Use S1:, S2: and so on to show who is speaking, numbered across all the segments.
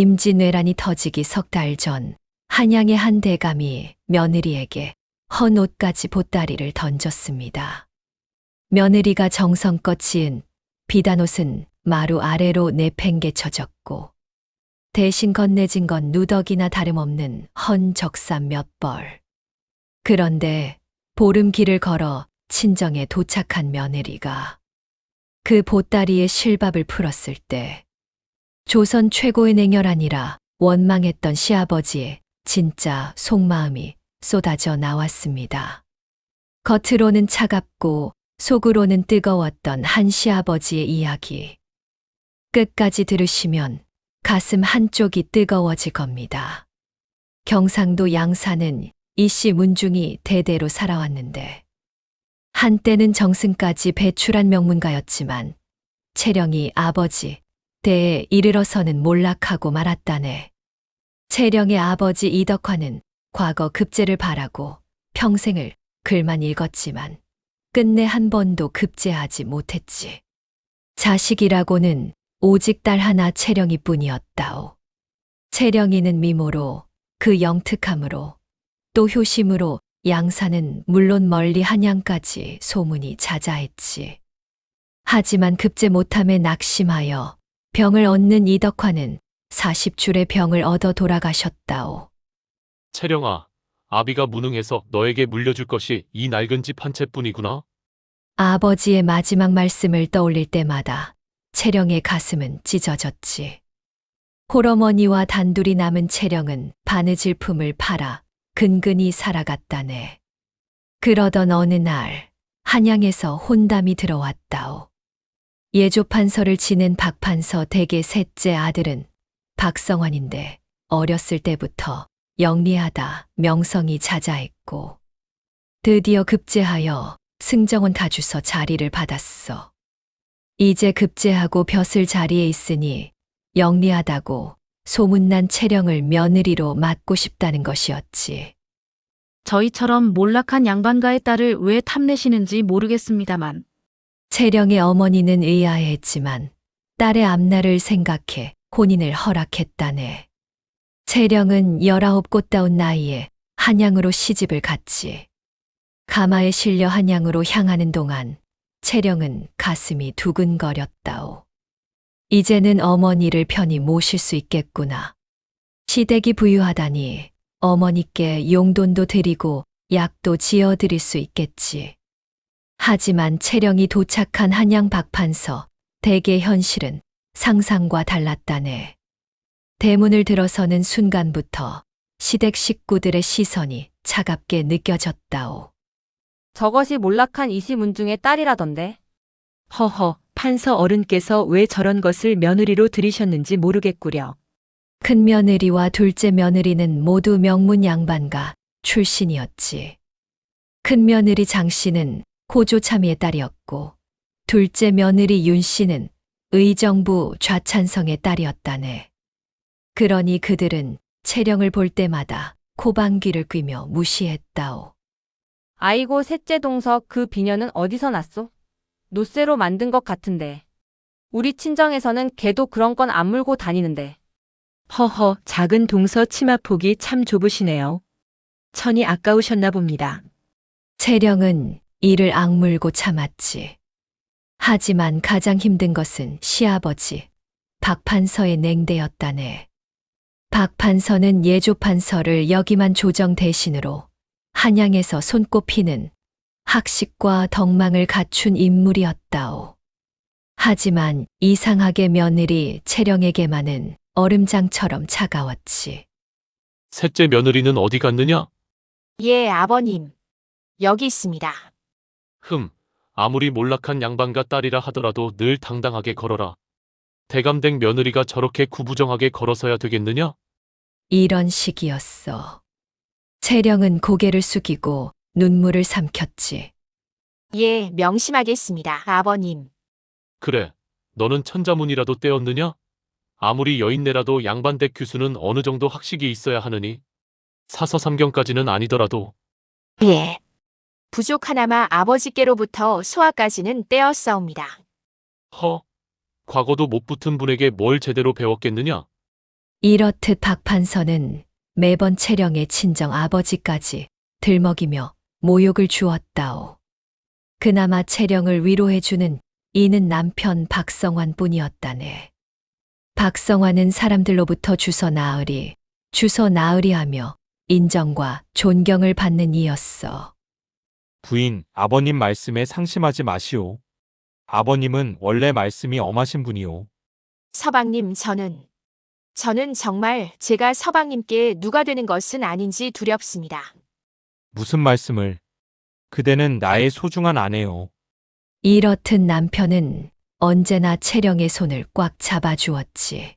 S1: 임진왜란이 터지기 석 달 전 한양의 한 대감이 며느리에게 헌 옷까지 보따리를 던졌습니다. 며느리가 정성껏 지은 비단옷은 마루 아래로 내팽개쳐졌고 대신 건네진 건 누더기나 다름없는 헌 적삼 몇 벌. 그런데 보름 길을 걸어 친정에 도착한 며느리가 그 보따리에 실밥을 풀었을 때 조선 최고의 냉혈한이라 원망했던 시아버지의 진짜 속마음이 쏟아져 나왔습니다. 겉으로는 차갑고 속으로는 뜨거웠던 한 시아버지의 이야기. 끝까지 들으시면 가슴 한쪽이 뜨거워질 겁니다. 경상도 양산은 이씨 문중이 대대로 살아왔는데 한때는 정승까지 배출한 명문가였지만 채령이 아버지 때에 이르러서는 몰락하고 말았다네. 채령의 아버지 이덕화는 과거 급제를 바라고 평생을 글만 읽었지만 끝내 한 번도 급제하지 못했지. 자식이라고는 오직 딸 하나 채령이 뿐이었다오. 채령이는 미모로 그 영특함으로 또 효심으로 양산은 물론 멀리 한양까지 소문이 자자했지. 하지만 급제 못함에 낙심하여 병을 얻는 이덕화는 40줄의 병을 얻어 돌아가셨다오.
S2: 채령아, 아비가 무능해서 너에게 물려줄 것이 이 낡은 집 한 채뿐이구나.
S1: 아버지의 마지막 말씀을 떠올릴 때마다 채령의 가슴은 찢어졌지. 홀어머니와 단둘이 남은 채령은 바느질품을 팔아 근근히 살아갔다네. 그러던 어느 날 한양에서 혼담이 들어왔다오. 예조판서를 지낸 박판서 댁의 셋째 아들은 박성환인데 어렸을 때부터 영리하다 명성이 자자했고 드디어 급제하여 승정원 가주서 자리를 받았어. 이제 급제하고 벼슬 자리에 있으니 영리하다고 소문난 채령을 며느리로 맡고 싶다는 것이었지.
S3: 저희처럼 몰락한 양반가의 딸을 왜 탐내시는지 모르겠습니다만
S1: 채령의 어머니는 의아해했지만 딸의 앞날을 생각해 혼인을 허락했다네. 채령은 19 꽃다운 나이에 한양으로 시집을 갔지. 가마에 실려 한양으로 향하는 동안 채령은 가슴이 두근거렸다오. 이제는 어머니를 편히 모실 수 있겠구나. 시댁이 부유하다니 어머니께 용돈도 드리고 약도 지어드릴 수 있겠지. 하지만 채령이 도착한 한양 박판서 댁의 현실은 상상과 달랐다네. 대문을 들어서는 순간부터 시댁 식구들의 시선이 차갑게 느껴졌다오.
S4: 저것이 몰락한 이씨 문중의 딸이라던데.
S5: 허허, 판서 어른께서 왜 저런 것을 며느리로 들이셨는지 모르겠구려.
S1: 큰 며느리와 둘째 며느리는 모두 명문 양반가 출신이었지. 큰 며느리 장 씨는 호조참의의 딸이었고 둘째 며느리 윤 씨는 의정부 좌찬성의 딸이었다네. 그러니 그들은 채령을 볼 때마다 코방귀를 뀌며 무시했다오.
S4: 아이고 셋째 동서 그 비녀는 어디서 났소? 노쇠로 만든 것 같은데. 우리 친정에서는 걔도 그런 건 안 물고 다니는데.
S5: 허허, 작은 동서 치마폭이 참 좁으시네요. 천이 아까우셨나 봅니다.
S1: 채령은 이를 악물고 참았지. 하지만 가장 힘든 것은 시아버지 박판서의 냉대였다네. 박판서는 예조판서를 역임한 조정 대신으로 한양에서 손꼽히는 학식과 덕망을 갖춘 인물이었다오. 하지만 이상하게 며느리 채령에게만은 얼음장처럼 차가웠지.
S2: 셋째 며느리는 어디 갔느냐?
S6: 예, 아버님. 여기 있습니다.
S2: 아무리 몰락한 양반가 딸이라 하더라도 늘 당당하게 걸어라. 대감댁 며느리가 저렇게 구부정하게 걸어서야 되겠느냐?
S1: 이런 식이었어. 채령은 고개를 숙이고 눈물을 삼켰지.
S6: 예, 명심하겠습니다, 아버님.
S2: 그래, 너는 천자문이라도 떼었느냐? 아무리 여인네라도 양반댁 규수는 어느 정도 학식이 있어야 하느니 사서삼경까지는 아니더라도.
S6: 예. 부족 하나마 아버지께로부터 소아까지는 떼었사옵니다.
S2: 과거도 못 붙은 분에게 뭘 제대로 배웠겠느냐?
S1: 이렇듯 박 판서는 매번 채령의 친정 아버지까지 들먹이며 모욕을 주었다오. 그나마 채령을 위로해주는 이는 남편 박성환 뿐이었다네. 박성환은 사람들로부터 주서 나으리 하며 인정과 존경을 받는 이였어.
S7: 부인, 아버님 말씀에 상심하지 마시오. 아버님은 원래 말씀이 엄하신 분이오.
S6: 서방님, 저는 정말 제가 서방님께 누가 되는 것은 아닌지 두렵습니다.
S7: 무슨 말씀을? 그대는 나의 소중한 아내요.
S1: 이렇듯 남편은 언제나 채령의 손을 꽉 잡아주었지.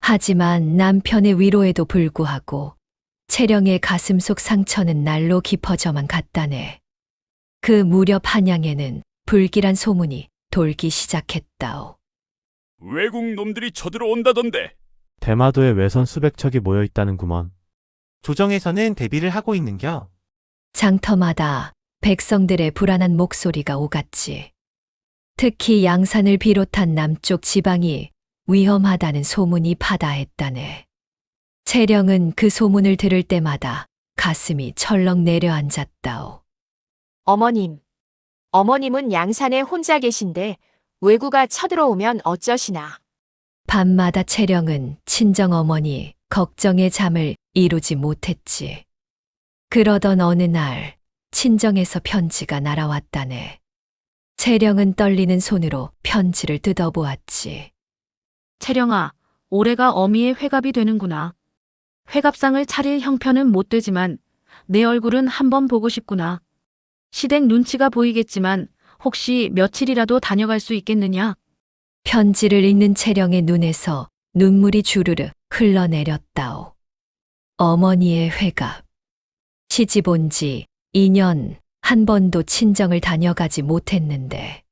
S1: 하지만 남편의 위로에도 불구하고 채령의 가슴속 상처는 날로 깊어져만 갔다네. 그 무렵 한양에는 불길한 소문이 돌기 시작했다오.
S8: 외국 놈들이 쳐들어온다던데.
S9: 대마도에 외선 수백 척이 모여 있다는구먼.
S10: 조정에서는 대비를 하고 있는겨.
S1: 장터마다 백성들의 불안한 목소리가 오갔지. 특히 양산을 비롯한 남쪽 지방이 위험하다는 소문이 파다했다네. 채령은 그 소문을 들을 때마다 가슴이 철렁 내려앉았다오.
S6: 어머님은 양산에 혼자 계신데 외구가 쳐들어오면 어쩌시나.
S1: 밤마다 채령은 친정어머니 걱정의 잠을 이루지 못했지. 그러던 어느 날 친정에서 편지가 날아왔다네. 채령은 떨리는 손으로 편지를 뜯어보았지.
S3: 채령아, 올해가 어미의 회갑이 되는구나. 회갑상을 차릴 형편은 못 되지만 내 얼굴은 한번 보고 싶구나. 시댁 눈치가 보이겠지만 혹시 며칠이라도 다녀갈 수 있겠느냐?
S1: 편지를 읽는 채령의 눈에서 눈물이 주르르 흘러내렸다오. 어머니의 회갑. 시집 온 지 2년 한 번도 친정을 다녀가지 못했는데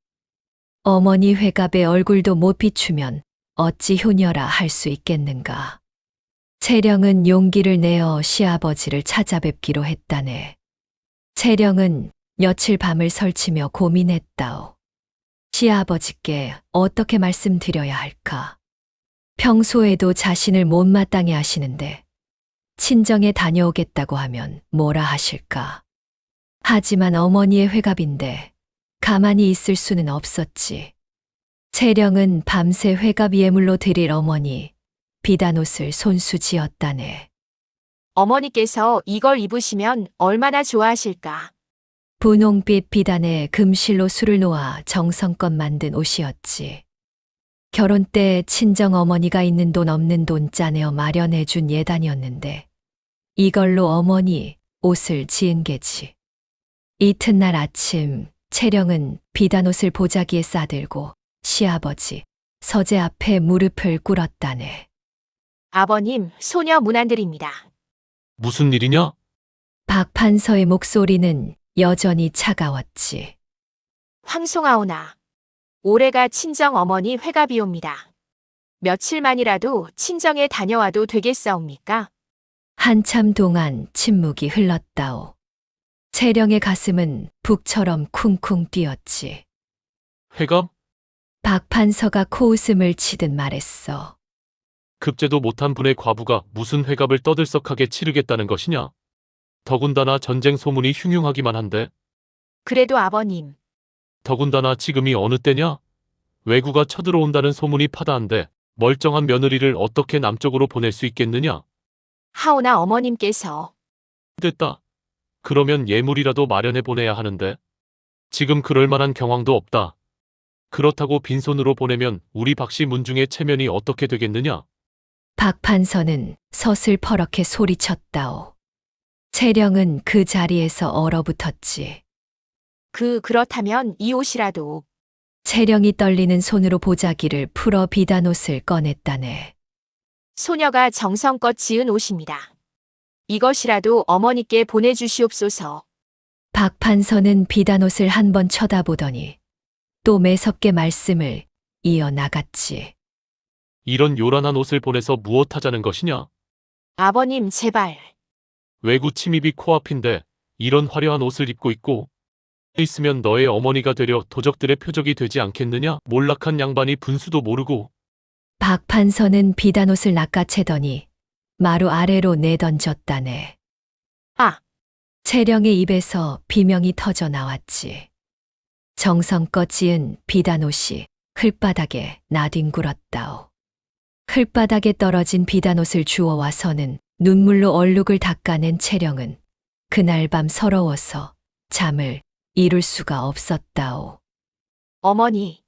S1: 어머니 회갑에 얼굴도 못 비추면 어찌 효녀라 할 수 있겠는가. 채령은 용기를 내어 시아버지를 찾아뵙기로 했다네. 채령은 며칠 밤을 설치며 고민했다오. 시아버지께 어떻게 말씀드려야 할까? 평소에도 자신을 못마땅해 하시는데 친정에 다녀오겠다고 하면 뭐라 하실까? 하지만 어머니의 회갑인데 가만히 있을 수는 없었지. 채령은 밤새 회갑 예물로 드릴 어머니 비단옷을 손수지었다네.
S6: 어머니께서 이걸 입으시면 얼마나 좋아하실까.
S1: 분홍빛 비단에 금실로 술을 놓아 정성껏 만든 옷이었지. 결혼 때 친정 어머니가 있는 돈 없는 돈 짜내어 마련해 준 예단이었는데 이걸로 어머니 옷을 지은 게지. 이튿날 아침 채령은 비단옷을 보자기에 싸들고 시아버지 서재 앞에 무릎을 꿇었다네.
S6: 아버님, 소녀 문안드립니다.
S2: 무슨 일이냐?
S1: 박 판서의 목소리는 여전히 차가웠지.
S6: 황송하오나, 올해가 친정 어머니 회갑이옵니다. 며칠만이라도 친정에 다녀와도 되겠사옵니까?
S1: 한참 동안 침묵이 흘렀다오. 채령의 가슴은 북처럼 쿵쿵 뛰었지.
S2: 회갑?
S1: 박 판서가 코웃음을 치듯 말했어.
S2: 급제도 못한 분의 과부가 무슨 회갑을 떠들썩하게 치르겠다는 것이냐? 더군다나 전쟁 소문이 흉흉하기만 한데.
S6: 그래도 아버님.
S2: 더군다나 지금이 어느 때냐? 외구가 쳐들어온다는 소문이 파다한데 멀쩡한 며느리를 어떻게 남쪽으로 보낼 수 있겠느냐?
S6: 하오나 어머님께서.
S2: 됐다. 그러면 예물이라도 마련해 보내야 하는데. 지금 그럴 만한 경황도 없다. 그렇다고 빈손으로 보내면 우리 박씨 문중의 체면이 어떻게 되겠느냐?
S1: 박 판서는 서슬퍼렇게 소리쳤다오. 채령은 그 자리에서 얼어붙었지.
S6: 그렇다면 이 옷이라도.
S1: 채령이 떨리는 손으로 보자기를 풀어 비단옷을 꺼냈다네.
S6: 소녀가 정성껏 지은 옷입니다. 이것이라도 어머니께 보내주시옵소서.
S1: 박 판서는 비단옷을 한번 쳐다보더니 또 매섭게 말씀을 이어나갔지.
S2: 이런 요란한 옷을 보내서 무엇하자는 것이냐?
S6: 아버님, 제발.
S2: 외구 침입이 코앞인데 이런 화려한 옷을 입고 있고 있으면 너의 어머니가 되려 도적들의 표적이 되지 않겠느냐? 몰락한 양반이 분수도 모르고
S1: 박 판서는 비단옷을 낚아채더니 마루 아래로 내던졌다네.
S6: 아!
S1: 채령의 입에서 비명이 터져 나왔지. 정성껏 지은 비단옷이 흘바닥에 나뒹굴었다오. 흘바닥에 떨어진 비단옷을 주워와서는 눈물로 얼룩을 닦아낸 채령은 그날 밤 서러워서 잠을 이룰 수가 없었다오.
S6: 어머니,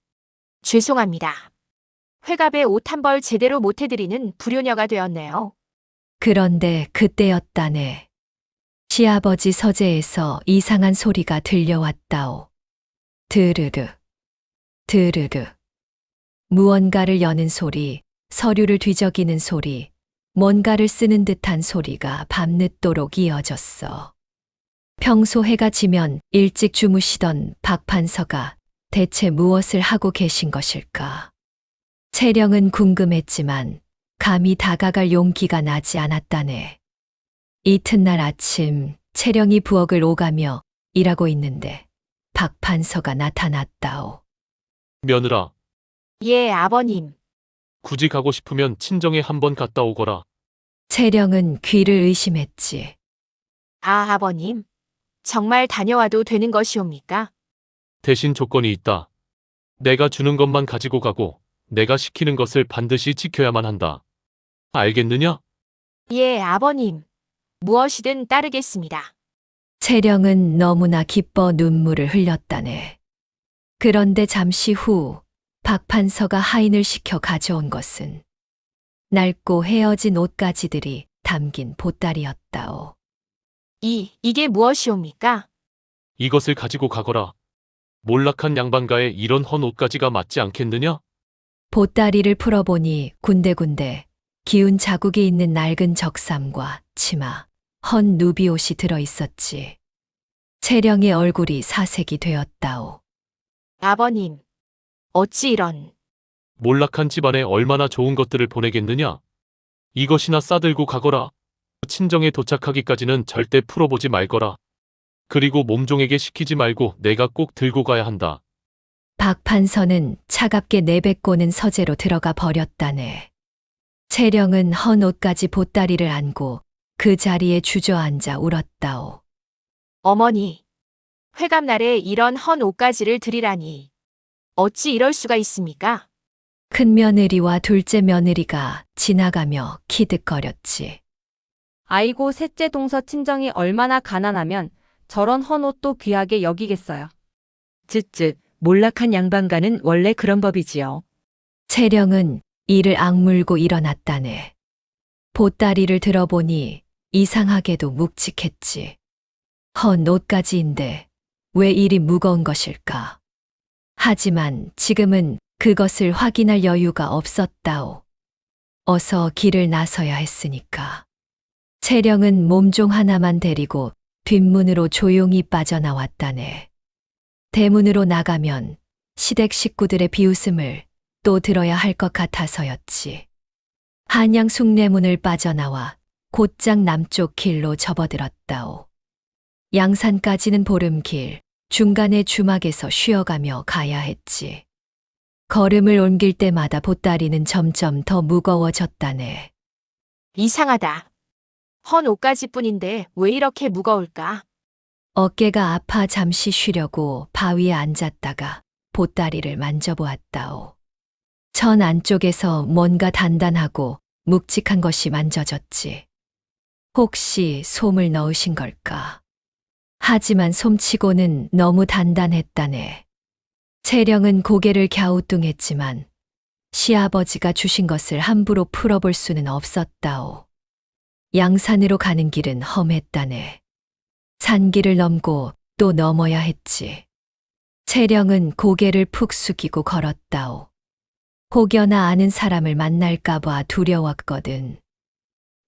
S6: 죄송합니다. 회갑에 옷 한 벌 제대로 못 해드리는 불효녀가 되었네요.
S1: 그런데 그때였다네. 시아버지 서재에서 이상한 소리가 들려왔다오. 드르르, 드르르. 무언가를 여는 소리, 서류를 뒤적이는 소리, 뭔가를 쓰는 듯한 소리가 밤늦도록 이어졌어. 평소 해가 지면 일찍 주무시던 박 판서가 대체 무엇을 하고 계신 것일까? 채령은 궁금했지만 감히 다가갈 용기가 나지 않았다네. 이튿날 아침 채령이 부엌을 오가며 일하고 있는데 박 판서가 나타났다오.
S2: 며느라,
S6: 예, 아버님.
S2: 굳이 가고 싶으면 친정에 한번 갔다 오거라.
S1: 채령은 귀를 의심했지.
S6: 아, 아버님. 정말 다녀와도 되는 것이옵니까?
S2: 대신 조건이 있다. 내가 주는 것만 가지고 가고 내가 시키는 것을 반드시 지켜야만 한다. 알겠느냐?
S6: 예, 아버님. 무엇이든 따르겠습니다.
S1: 채령은 너무나 기뻐 눈물을 흘렸다네. 그런데 잠시 후 박 판서가 하인을 시켜 가져온 것은 낡고 헤어진 옷가지들이 담긴 보따리였다오.
S6: 이게 무엇이옵니까?
S2: 이것을 가지고 가거라. 몰락한 양반가에 이런 헌 옷가지가 맞지 않겠느냐?
S1: 보따리를 풀어보니 군데군데 기운 자국이 있는 낡은 적삼과 치마, 헌 누비옷이 들어있었지. 채령의 얼굴이 사색이 되었다오.
S6: 아버님. 어찌 이런.
S2: 몰락한 집안에 얼마나 좋은 것들을 보내겠느냐? 이것이나 싸들고 가거라. 친정에 도착하기까지는 절대 풀어보지 말거라. 그리고 몸종에게 시키지 말고 내가 꼭 들고 가야 한다.
S1: 박 판서는 차갑게 내뱉고는 서재로 들어가 버렸다네. 채령은 헌 옷까지 보따리를 안고 그 자리에 주저앉아 울었다오.
S6: 어머니. 회갑날에 이런 헌 옷가지를 드리라니. 어찌 이럴 수가 있습니까?
S1: 큰 며느리와 둘째 며느리가 지나가며 키득거렸지.
S4: 아이고 셋째 동서 친정이 얼마나 가난하면 저런 헌 옷도 귀하게 여기겠어요.
S5: 쯧쯧, 몰락한 양반가는 원래 그런 법이지요.
S1: 채령은 이를 악물고 일어났다네. 보따리를 들어보니 이상하게도 묵직했지. 헌 옷가지인데 왜 이리 무거운 것일까? 하지만 지금은 그것을 확인할 여유가 없었다오. 어서 길을 나서야 했으니까. 채령은 몸종 하나만 데리고 뒷문으로 조용히 빠져나왔다네. 대문으로 나가면 시댁 식구들의 비웃음을 또 들어야 할 것 같아서였지. 한양 숭례문을 빠져나와 곧장 남쪽 길로 접어들었다오. 양산까지는 보름길, 중간에 주막에서 쉬어가며 가야 했지. 걸음을 옮길 때마다 보따리는 점점 더 무거워졌다네.
S6: 이상하다. 헌 옷가지뿐인데 왜 이렇게 무거울까?
S1: 어깨가 아파 잠시 쉬려고 바위에 앉았다가 보따리를 만져보았다오. 천 안쪽에서 뭔가 단단하고 묵직한 것이 만져졌지. 혹시 솜을 넣으신 걸까? 하지만 솜치고는 너무 단단했다네. 채령은 고개를 갸우뚱했지만 시아버지가 주신 것을 함부로 풀어볼 수는 없었다오. 양산으로 가는 길은 험했다네. 산길을 넘고 또 넘어야 했지. 채령은 고개를 푹 숙이고 걸었다오. 혹여나 아는 사람을 만날까봐 두려웠거든.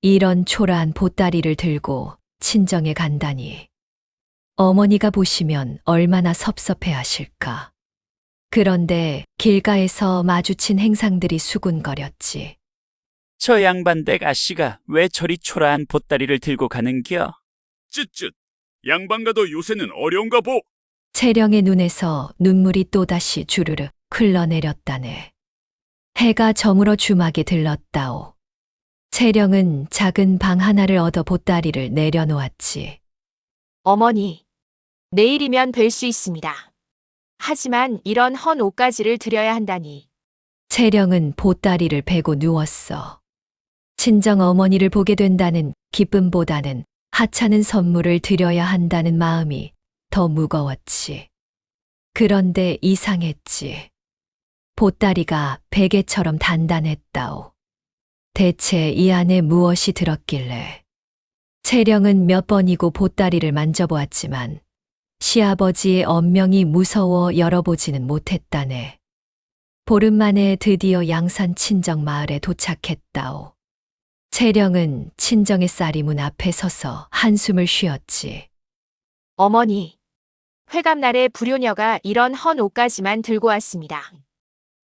S1: 이런 초라한 보따리를 들고 친정에 간다니. 어머니가 보시면 얼마나 섭섭해 하실까. 그런데 길가에서 마주친 행상들이 수군거렸지.
S11: 저 양반댁 아씨가 왜 저리 초라한 보따리를 들고 가는겨?
S8: 쯧쯧. 양반가도 요새는 어려운가 보.
S1: 채령의 눈에서 눈물이 또다시 주르르 흘러내렸다네. 해가 저물어 주막에 들렀다오. 채령은 작은 방 하나를 얻어 보따리를 내려놓았지.
S6: 어머니, 내일이면 될 수 있습니다. 하지만 이런 헌 옷가지를 드려야 한다니.
S1: 채령은 보따리를 베고 누웠어. 친정 어머니를 보게 된다는 기쁨보다는 하찮은 선물을 드려야 한다는 마음이 더 무거웠지. 그런데 이상했지. 보따리가 베개처럼 단단했다오. 대체 이 안에 무엇이 들었길래. 채령은 몇 번이고 보따리를 만져보았지만 시아버지의 언명이 무서워 열어보지는 못했다네. 보름 만에 드디어 양산 친정 마을에 도착했다오. 채령은 친정의 쌀이 문 앞에 서서 한숨을 쉬었지.
S6: 어머니, 회갑날에 불효녀가 이런 헌 옷가지만 들고 왔습니다.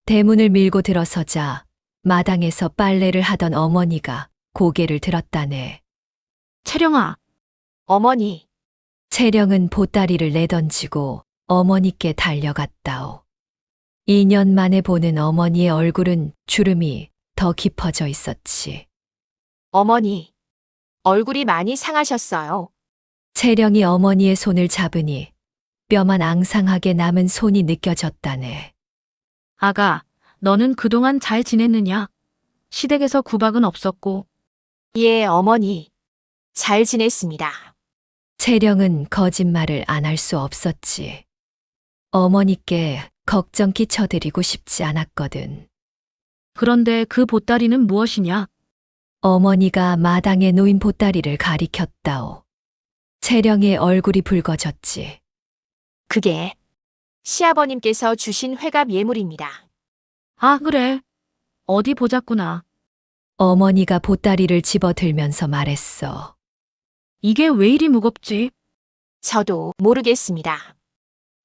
S1: 대문을 밀고 들어서자 마당에서 빨래를 하던 어머니가 고개를 들었다네.
S3: 채령아,
S6: 어머니,
S1: 채령은 보따리를 내던지고 어머니께 달려갔다오. 2년 만에 보는 어머니의 얼굴은 주름이 더 깊어져 있었지.
S6: 어머니, 얼굴이 많이 상하셨어요.
S1: 채령이 어머니의 손을 잡으니 뼈만 앙상하게 남은 손이 느껴졌다네.
S3: 아가, 너는 그동안 잘 지냈느냐? 시댁에서 구박은 없었고.
S6: 예, 어머니. 잘 지냈습니다.
S1: 채령은 거짓말을 안 할 수 없었지. 어머니께 걱정 끼쳐드리고 싶지 않았거든.
S3: 그런데 그 보따리는 무엇이냐?
S1: 어머니가 마당에 놓인 보따리를 가리켰다오. 채령의 얼굴이 붉어졌지.
S6: 그게 시아버님께서 주신 회갑 예물입니다.
S3: 아, 그래. 어디 보자꾸나.
S1: 어머니가 보따리를 집어들면서 말했어.
S3: 이게 왜 이리 무겁지?
S6: 저도 모르겠습니다.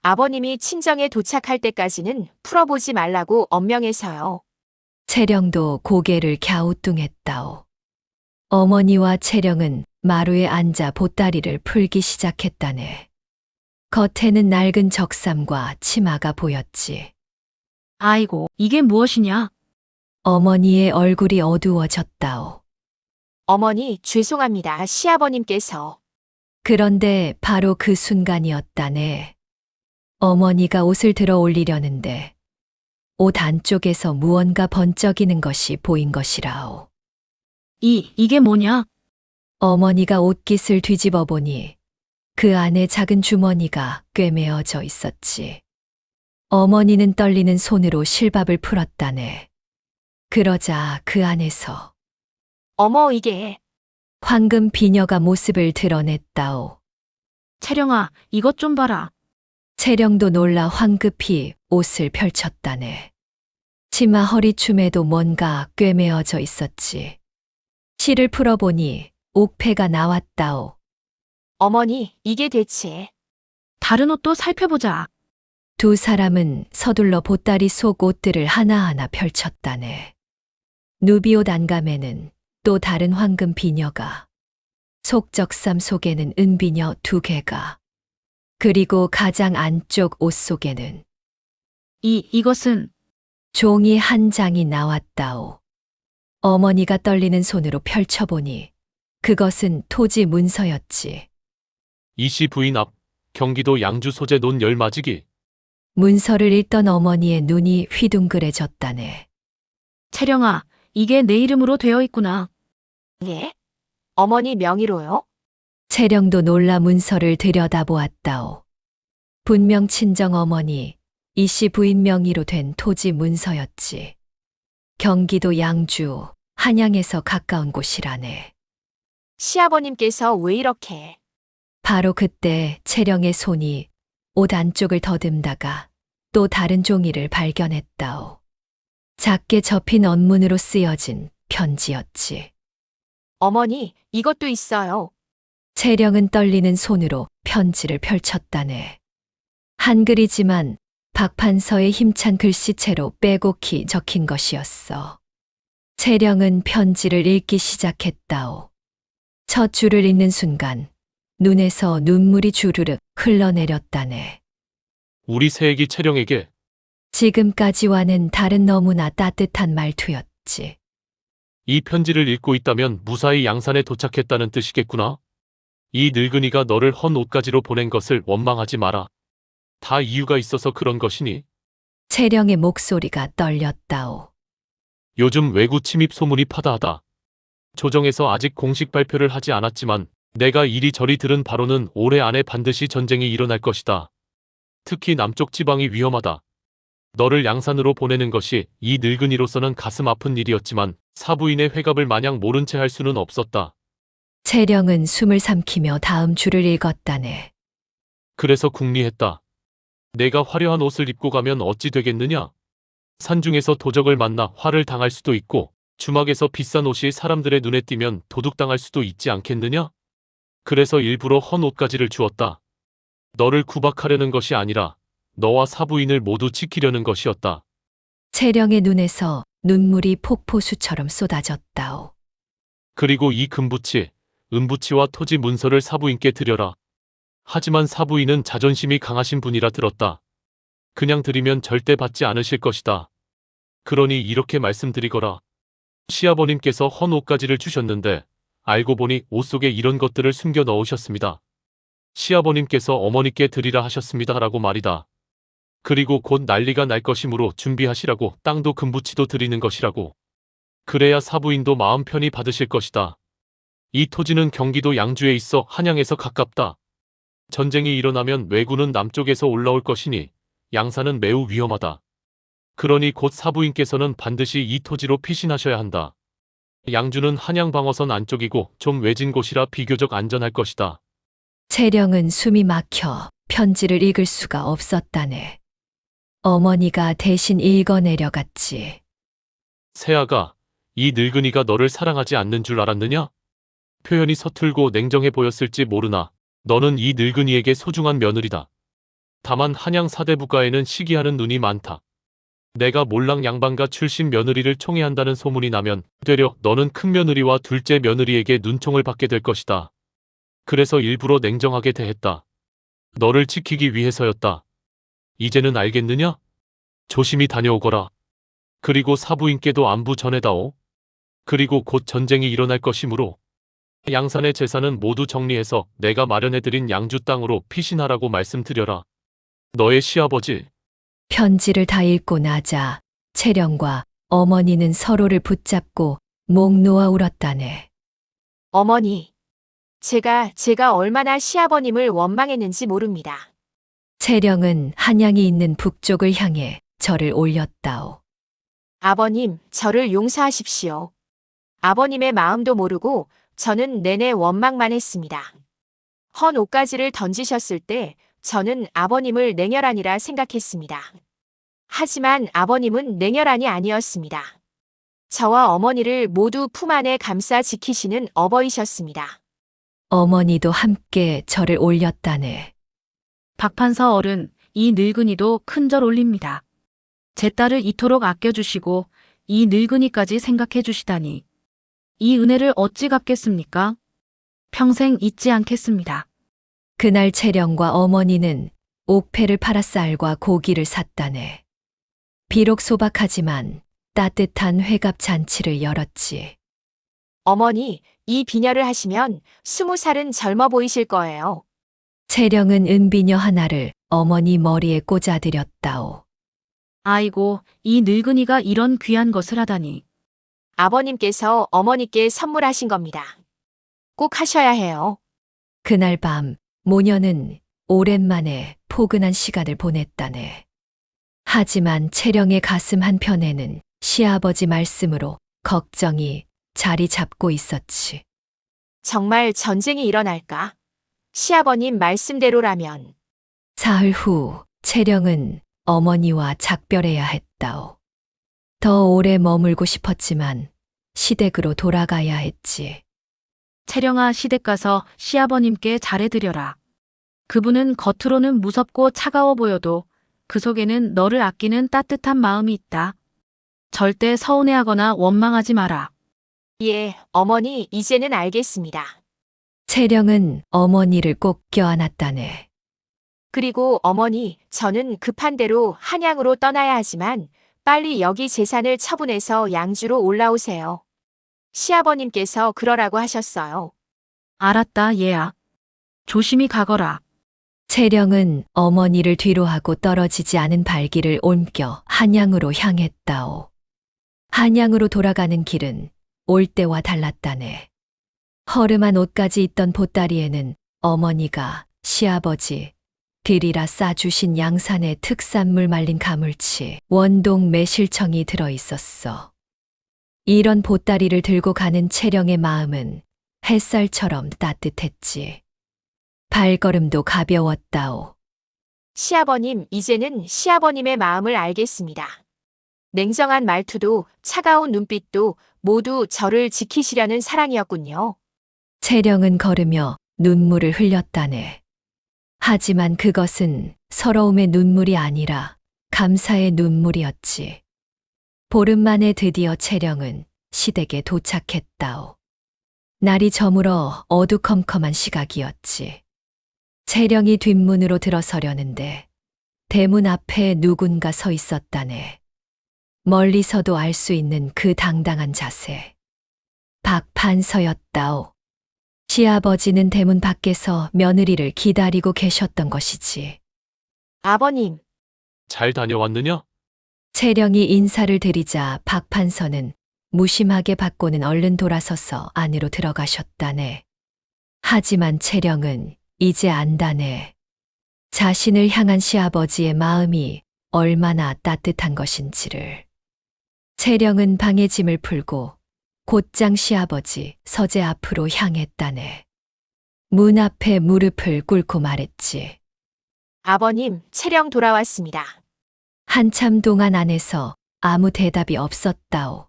S6: 아버님이 친정에 도착할 때까지는 풀어보지 말라고 엄명해서요.
S1: 채령도 고개를 갸우뚱했다오. 어머니와 채령은 마루에 앉아 보따리를 풀기 시작했다네. 겉에는 낡은 적삼과 치마가 보였지.
S3: 아이고, 이게 무엇이냐?
S1: 어머니의 얼굴이 어두워졌다오.
S6: 어머니, 죄송합니다. 시아버님께서.
S1: 그런데 바로 그 순간이었다네. 어머니가 옷을 들어 올리려는데 옷 안쪽에서 무언가 번쩍이는 것이 보인 것이라오.
S3: 이게 뭐냐?
S1: 어머니가 옷깃을 뒤집어 보니 그 안에 작은 주머니가 꿰매어져 있었지. 어머니는 떨리는 손으로 실밥을 풀었다네. 그러자 그 안에서
S6: 어머, 이게.
S1: 황금 비녀가 모습을 드러냈다오.
S3: 채령아, 이것 좀 봐라.
S1: 채령도 놀라 황급히 옷을 펼쳤다네. 치마 허리춤에도 뭔가 꿰매어져 있었지. 실을 풀어보니 옥패가 나왔다오.
S6: 어머니, 이게 대체.
S3: 다른 옷도 살펴보자.
S1: 두 사람은 서둘러 보따리 속 옷들을 하나하나 펼쳤다네. 누비옷 안감에는 또 다른 황금 비녀가, 속적삼 속에는 은비녀 2개가, 그리고 가장 안쪽 옷 속에는
S3: 이것은
S1: 종이 한 장이 나왔다오. 어머니가 떨리는 손으로 펼쳐보니 그것은 토지 문서였지.
S2: 이씨 부인 앞 경기도 양주 소재 논 열맞이기.
S1: 문서를 읽던 어머니의 눈이 휘둥그레졌다네.
S3: 채령아, 이게 내 이름으로 되어 있구나.
S6: 예? 어머니 명의로요?
S1: 채령도 놀라 문서를 들여다보았다오. 분명 친정 어머니, 이씨 부인 명의로 된 토지 문서였지. 경기도 양주, 한양에서 가까운 곳이라네.
S6: 시아버님께서 왜 이렇게.
S1: 바로 그때 채령의 손이 옷 안쪽을 더듬다가 또 다른 종이를 발견했다오. 작게 접힌 언문으로 쓰여진 편지였지.
S6: 어머니, 이것도 있어요.
S1: 채령은 떨리는 손으로 편지를 펼쳤다네. 한글이지만 박판서의 힘찬 글씨체로 빼곡히 적힌 것이었어. 채령은 편지를 읽기 시작했다오. 첫 줄을 읽는 순간 눈에서 눈물이 주르륵 흘러내렸다네.
S2: 우리 새애기 채령에게
S1: 지금까지와는 다른 너무나 따뜻한 말투였지.
S2: 이 편지를 읽고 있다면 무사히 양산에 도착했다는 뜻이겠구나. 이 늙은이가 너를 헌 옷가지로 보낸 것을 원망하지 마라. 다 이유가 있어서 그런 것이니.
S1: 채령의 목소리가 떨렸다오.
S2: 요즘 외구 침입 소문이 파다하다. 조정에서 아직 공식 발표를 하지 않았지만 내가 이리저리 들은 바로는 올해 안에 반드시 전쟁이 일어날 것이다. 특히 남쪽 지방이 위험하다. 너를 양산으로 보내는 것이 이 늙은이로서는 가슴 아픈 일이었지만 사부인의 회갑을 마냥 모른 채 할 수는 없었다.
S1: 채령은 숨을 삼키며 다음 줄을 읽었다네.
S2: 그래서 궁리했다. 내가 화려한 옷을 입고 가면 어찌 되겠느냐? 산중에서 도적을 만나 화를 당할 수도 있고 주막에서 비싼 옷이 사람들의 눈에 띄면 도둑당할 수도 있지 않겠느냐? 그래서 일부러 헌 옷가지를 주었다. 너를 구박하려는 것이 아니라 너와 사부인을 모두 지키려는 것이었다.
S1: 채령의 눈에서 눈물이 폭포수처럼 쏟아졌다오.
S2: 그리고 이 금부치, 은부치와 토지 문서를 사부인께 드려라. 하지만 사부인은 자존심이 강하신 분이라 들었다. 그냥 드리면 절대 받지 않으실 것이다. 그러니 이렇게 말씀드리거라. 시아버님께서 헌 옷가지를 주셨는데 알고 보니 옷 속에 이런 것들을 숨겨 넣으셨습니다. 시아버님께서 어머니께 드리라 하셨습니다. 라고 말이다. 그리고 곧 난리가 날 것이므로 준비하시라고 땅도 금부치도 드리는 것이라고. 그래야 사부인도 마음 편히 받으실 것이다. 이 토지는 경기도 양주에 있어 한양에서 가깝다. 전쟁이 일어나면 왜구는 남쪽에서 올라올 것이니 양산은 매우 위험하다. 그러니 곧 사부인께서는 반드시 이 토지로 피신하셔야 한다. 양주는 한양 방어선 안쪽이고 좀 외진 곳이라 비교적 안전할 것이다.
S1: 채령은 숨이 막혀 편지를 읽을 수가 없었다네. 어머니가 대신 읽어내려갔지.
S2: 세아가, 이 늙은이가 너를 사랑하지 않는 줄 알았느냐? 표현이 서툴고 냉정해 보였을지 모르나 너는 이 늙은이에게 소중한 며느리다. 다만 한양 사대부가에는 시기하는 눈이 많다. 내가 몰랑 양반가 출신 며느리를 총애한다는 소문이 나면 되려 너는 큰 며느리와 둘째 며느리에게 눈총을 받게 될 것이다. 그래서 일부러 냉정하게 대했다. 너를 지키기 위해서였다. 이제는 알겠느냐? 조심히 다녀오거라. 그리고 사부인께도 안부 전해다오. 그리고 곧 전쟁이 일어날 것이므로 양산의 재산은 모두 정리해서 내가 마련해드린 양주 땅으로 피신하라고 말씀드려라. 너의 시아버지.
S1: 편지를 다 읽고 나자 채령과 어머니는 서로를 붙잡고 목 놓아 울었다네.
S6: 어머니, 제가 얼마나 시아버님을 원망했는지 모릅니다.
S1: 채령은 한양이 있는 북쪽을 향해 절을 올렸다오.
S6: 아버님, 저를 용서하십시오. 아버님의 마음도 모르고 저는 내내 원망만 했습니다. 헌 옷가지를 던지셨을 때 저는 아버님을 냉혈한이라 생각했습니다. 하지만 아버님은 냉혈한이 아니었습니다. 저와 어머니를 모두 품 안에 감싸 지키시는 어버이셨습니다.
S1: 어머니도 함께 절을 올렸다네.
S3: 박판서 어른, 이 늙은이도 큰 절 올립니다. 제 딸을 이토록 아껴주시고 이 늙은이까지 생각해 주시다니. 이 은혜를 어찌 갚겠습니까? 평생 잊지 않겠습니다.
S1: 그날 채령과 어머니는 옥패를 팔아 쌀과 고기를 샀다네. 비록 소박하지만 따뜻한 회갑 잔치를 열었지.
S6: 어머니, 이 비녀를 하시면 20살은 젊어 보이실 거예요.
S1: 채령은 은비녀 하나를 어머니 머리에 꽂아드렸다오.
S3: 아이고, 이 늙은이가 이런 귀한 것을 하다니.
S6: 아버님께서 어머니께 선물하신 겁니다. 꼭 하셔야 해요.
S1: 그날 밤 모녀는 오랜만에 포근한 시간을 보냈다네. 하지만 채령의 가슴 한편에는 시아버지 말씀으로 걱정이 자리 잡고 있었지.
S6: 정말 전쟁이 일어날까? 시아버님 말씀대로라면.
S1: 사흘 후 채령은 어머니와 작별해야 했다오. 더 오래 머물고 싶었지만 시댁으로 돌아가야 했지.
S3: 채령아, 시댁 가서 시아버님께 잘해드려라. 그분은 겉으로는 무섭고 차가워 보여도 그 속에는 너를 아끼는 따뜻한 마음이 있다. 절대 서운해하거나 원망하지 마라.
S6: 예, 어머니, 이제는 알겠습니다.
S1: 채령은 어머니를 꼭 껴안았다네.
S6: 그리고 어머니, 저는 급한 대로 한양으로 떠나야 하지만 빨리 여기 재산을 처분해서 양주로 올라오세요. 시아버님께서 그러라고 하셨어요.
S3: 알았다, 얘야. 조심히 가거라.
S1: 채령은 어머니를 뒤로하고 떨어지지 않은 발길을 옮겨 한양으로 향했다오. 한양으로 돌아가는 길은 올 때와 달랐다네. 허름한 옷까지 있던 보따리에는 어머니가 시아버지 들이라 싸주신 양산의 특산물 말린 가물치, 원동 매실청이 들어있었어. 이런 보따리를 들고 가는 채령의 마음은 햇살처럼 따뜻했지. 발걸음도 가벼웠다오.
S6: 시아버님, 이제는 시아버님의 마음을 알겠습니다. 냉정한 말투도 차가운 눈빛도 모두 저를 지키시려는 사랑이었군요.
S1: 채령은 걸으며 눈물을 흘렸다네. 하지만 그것은 서러움의 눈물이 아니라 감사의 눈물이었지. 보름 만에 드디어 채령은 시댁에 도착했다오. 날이 저물어 어두컴컴한 시각이었지. 채령이 뒷문으로 들어서려는데 대문 앞에 누군가 서 있었다네. 멀리서도 알 수 있는 그 당당한 자세. 박 판서였다오. 시아버지는 대문 밖에서 며느리를 기다리고 계셨던 것이지.
S6: 아버님,
S2: 잘 다녀왔느냐?
S1: 채령이 인사를 드리자 박 판서는 무심하게 받고는 얼른 돌아서서 안으로 들어가셨다네. 하지만 채령은 이제 안다네. 자신을 향한 시아버지의 마음이 얼마나 따뜻한 것인지를. 채령은 방의 짐을 풀고 곧장 시아버지 서재 앞으로 향했다네. 문 앞에 무릎을 꿇고 말했지.
S6: 아버님, 채령 돌아왔습니다.
S1: 한참 동안 안에서 아무 대답이 없었다오.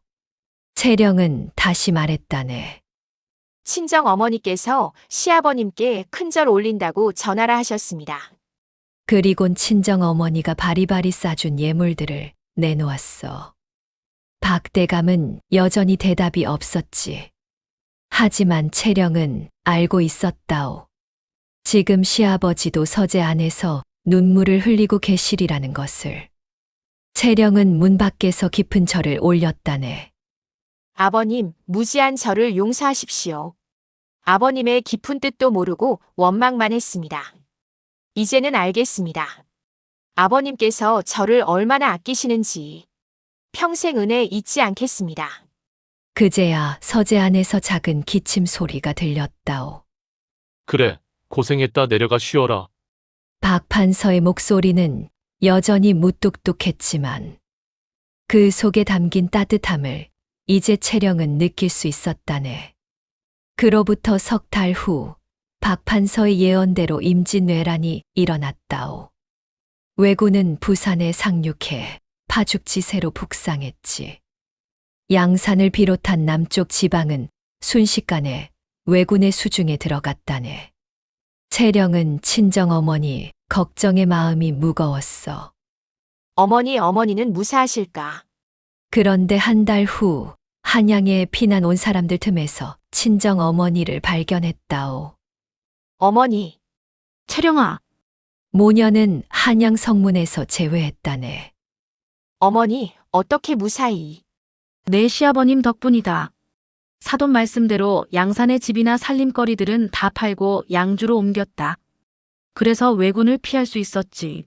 S1: 채령은 다시 말했다네.
S6: 친정 어머니께서 시아버님께 큰절 올린다고 전하라 하셨습니다.
S1: 그리곤 친정 어머니가 바리바리 싸준 예물들을 내놓았어. 박대감은 여전히 대답이 없었지. 하지만 채령은 알고 있었다오. 지금 시아버지도 서재 안에서 눈물을 흘리고 계시리라는 것을. 채령은 문 밖에서 깊은 절을 올렸다네.
S6: 아버님, 무지한 저를 용서하십시오. 아버님의 깊은 뜻도 모르고 원망만 했습니다. 이제는 알겠습니다. 아버님께서 저를 얼마나 아끼시는지 평생 은혜 잊지 않겠습니다.
S1: 그제야 서재 안에서 작은 기침 소리가 들렸다오.
S2: 그래, 고생했다. 내려가 쉬어라.
S1: 박 판서의 목소리는 여전히 무뚝뚝했지만 그 속에 담긴 따뜻함을 이제 채령은 느낄 수 있었다네. 그로부터 석 달 후 박 판서의 예언대로 임진왜란이 일어났다오. 왜군은 부산에 상륙해 파죽지세로 북상했지. 양산을 비롯한 남쪽 지방은 순식간에 왜군의 수중에 들어갔다네. 채령은 친정어머니 걱정의 마음이 무거웠어.
S6: 어머니는 무사하실까?
S1: 그런데 한 달 후 한양에 피난 온 사람들 틈에서 친정어머니를 발견했다오.
S6: 어머니,
S3: 채령아,
S1: 모녀는 한양 성문에서 제외했다네.
S6: 어머니, 어떻게 무사히?
S3: 내 시아버님 덕분이다. 사돈 말씀대로 양산의 집이나 살림거리들은 다 팔고 양주로 옮겼다. 그래서 왜군을 피할 수 있었지.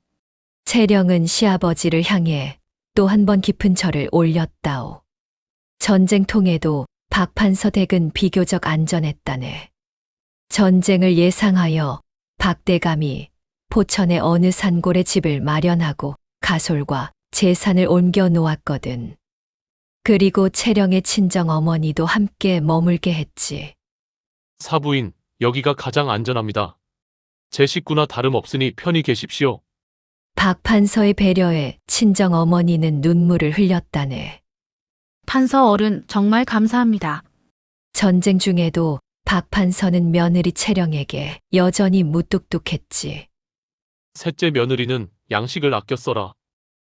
S1: 채령은 시아버지를 향해 또 한 번 깊은 절을 올렸다오. 전쟁통에도 박판서 댁은 비교적 안전했다네. 전쟁을 예상하여 박대감이 포천의 어느 산골에 집을 마련하고 가솔과 재산을 옮겨 놓았거든. 그리고 채령의 친정 어머니도 함께 머물게 했지.
S2: 사부인, 여기가 가장 안전합니다. 제 식구나 다름없으니 편히 계십시오.
S1: 박 판서의 배려에 친정 어머니는 눈물을 흘렸다네.
S3: 판서 어른 정말 감사합니다.
S1: 전쟁 중에도 박 판서는 며느리 채령에게 여전히 무뚝뚝했지.
S2: 셋째 며느리는 양식을 아껴 써라.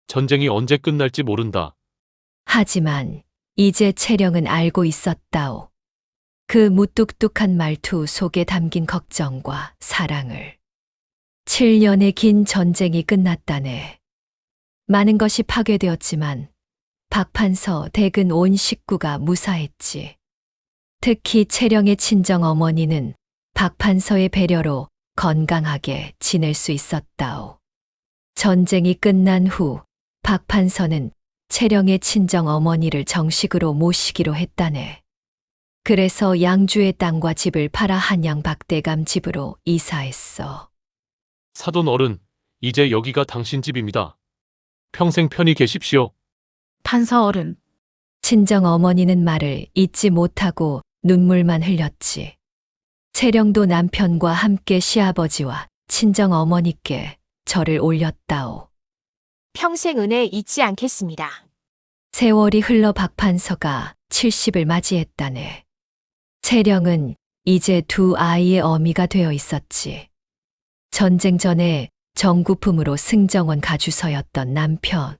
S2: 전쟁이 언제 끝날지 모른다.
S1: 하지만 이제 채령은 알고 있었다오. 그 무뚝뚝한 말투 속에 담긴 걱정과 사랑을. 7년의 긴 전쟁이 끝났다네. 많은 것이 파괴되었지만 박판서 댁은 온 식구가 무사했지. 특히 채령의 친정 어머니는 박판서의 배려로 건강하게 지낼 수 있었다오. 전쟁이 끝난 후 박판서는 채령의 친정 어머니를 정식으로 모시기로 했다네. 그래서 양주의 땅과 집을 팔아 한양 박대감 집으로 이사했어.
S2: 사돈 어른, 이제 여기가 당신 집입니다. 평생 편히 계십시오.
S3: 판서 어른,
S1: 친정 어머니는 말을 잊지 못하고 눈물만 흘렸지. 채령도 남편과 함께 시아버지와 친정 어머니께 절을 올렸다오.
S6: 평생 은혜 잊지 않겠습니다.
S1: 세월이 흘러 박판서가 70을 맞이했다네. 채령은 이제 두 아이의 어미가 되어 있었지. 전쟁 전에 정구품으로 승정원 가주서였던 남편.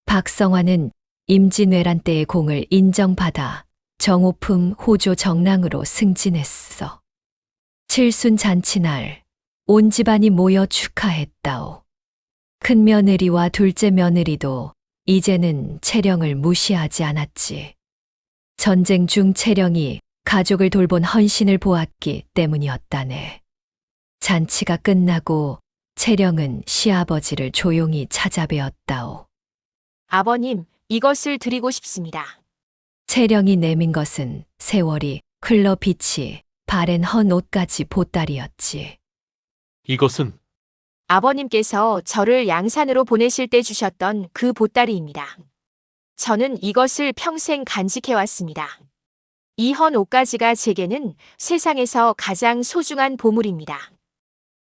S1: 박성화는 임진왜란 때의 공을 인정받아 정오품 호조 정랑으로 승진했어. 칠순 잔치날 온 집안이 모여 축하했다오. 큰 며느리와 둘째 며느리도 이제는 채령을 무시하지 않았지. 전쟁 중 채령이 가족을 돌본 헌신을 보았기 때문이었다네. 잔치가 끝나고 채령은 시아버지를 조용히 찾아뵈었다오.
S6: 아버님, 이것을 드리고 싶습니다.
S1: 채령이 내민 것은 세월이 흘러 빛이 바랜 헌 옷가지 보따리였지.
S2: 이것은
S6: 아버님께서 저를 양산으로 보내실 때 주셨던 그 보따리입니다. 저는 이것을 평생 간직해왔습니다. 이 헌 옷가지가 제게는 세상에서 가장 소중한 보물입니다.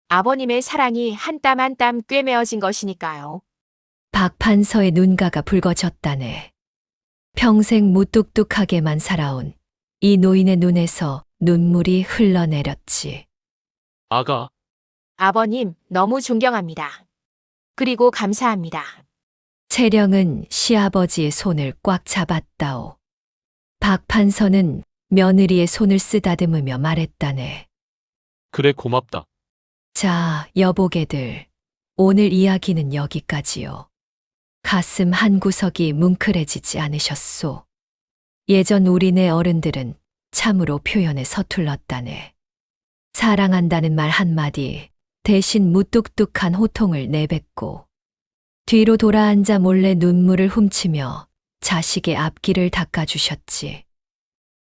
S6: 아버님의 사랑이 한 땀 한 땀 꿰매어진 것이니까요.
S1: 박판서의 눈가가 붉어졌다네. 평생 무뚝뚝하게만 살아온 이 노인의 눈에서 눈물이 흘러내렸지.
S2: 아가,
S6: 아버님, 너무 존경합니다. 그리고 감사합니다.
S1: 채령은 시아버지의 손을 꽉 잡았다오. 박판서는 며느리의 손을 쓰다듬으며 말했다네.
S2: 그래 고맙다.
S1: 자, 여보게들, 오늘 이야기는 여기까지요. 가슴 한구석이 뭉클해지지 않으셨소. 예전 우리네 어른들은 참으로 표현에 서툴렀다네. 사랑한다는 말 한마디 대신 무뚝뚝한 호통을 내뱉고 뒤로 돌아앉아 몰래 눈물을 훔치며 자식의 앞길을 닦아주셨지.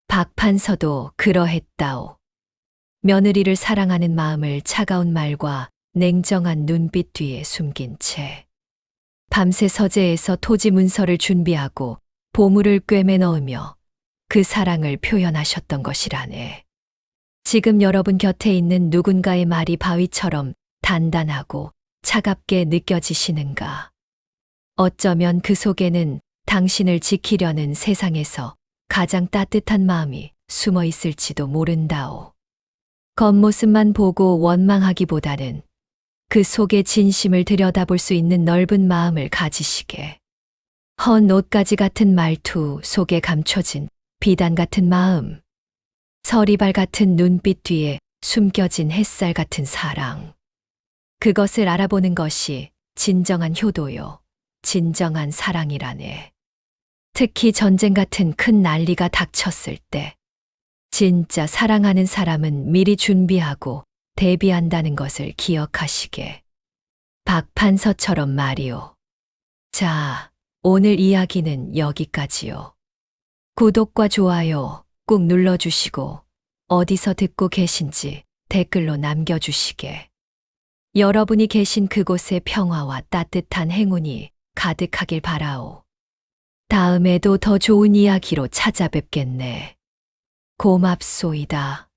S1: 박판서도 그러했다오. 며느리를 사랑하는 마음을 차가운 말과 냉정한 눈빛 뒤에 숨긴 채 밤새 서재에서 토지 문서를 준비하고 보물을 꿰매 넣으며 그 사랑을 표현하셨던 것이라네. 지금 여러분 곁에 있는 누군가의 말이 바위처럼 단단하고 차갑게 느껴지시는가? 어쩌면 그 속에는 당신을 지키려는 세상에서 가장 따뜻한 마음이 숨어 있을지도 모른다오. 겉모습만 보고 원망하기보다는 그 속의 진심을 들여다볼 수 있는 넓은 마음을 가지시게. 헌 옷가지 같은 말투 속에 감춰진 비단 같은 마음, 서리발 같은 눈빛 뒤에 숨겨진 햇살 같은 사랑. 그것을 알아보는 것이 진정한 효도요, 진정한 사랑이라네. 특히 전쟁 같은 큰 난리가 닥쳤을 때 진짜 사랑하는 사람은 미리 준비하고 대비한다는 것을 기억하시게. 박판서처럼 말이오. 자, 오늘 이야기는 여기까지요. 구독과 좋아요 꾹 눌러주시고 어디서 듣고 계신지 댓글로 남겨주시게. 여러분이 계신 그곳에 평화와 따뜻한 행운이 가득하길 바라오. 다음에도 더 좋은 이야기로 찾아뵙겠네. 고맙소이다.